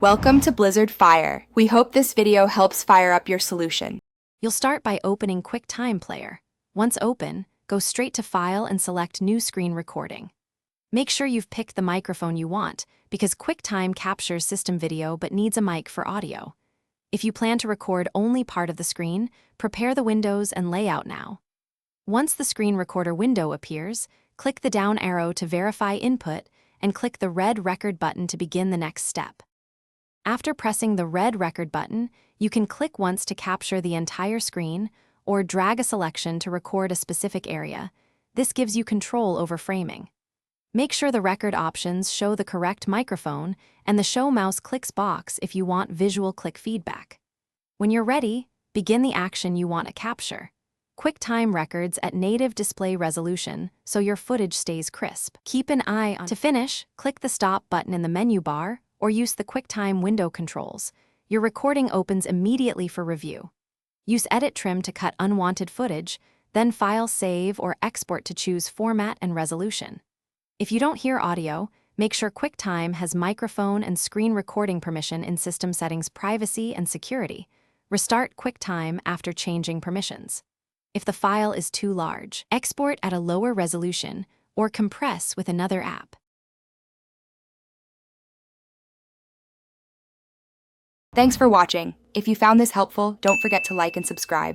Welcome to Blizzard Fire. We hope this video helps fire up your solution. You'll start by opening QuickTime Player. Once open, go straight to File and select New Screen Recording. Make sure you've picked the microphone you want, because QuickTime captures system video but needs a mic for audio. If you plan to record only part of the screen, prepare the windows and layout now. Once the screen recorder window appears, click the down arrow to verify input and click the red record button to begin the next step. After pressing the red record button, you can click once to capture the entire screen or drag a selection to record a specific area. This gives you control over framing. Make sure the record options show the correct microphone and the Show Mouse Clicks box if you want visual click feedback. When you're ready, begin the action you want to capture. QuickTime records at native display resolution so your footage stays crisp. Keep an eye on. To finish, click the Stop button in the menu bar or use the QuickTime window controls. Your recording opens immediately for review. Use Edit Trim to cut unwanted footage, then File Save or Export to choose format and resolution. If you don't hear audio, make sure QuickTime has microphone and screen recording permission in System Settings Privacy and Security. Restart QuickTime after changing permissions. If the file is too large, export at a lower resolution or compress with another app. Thanks for watching. If you found this helpful, don't forget to like and subscribe.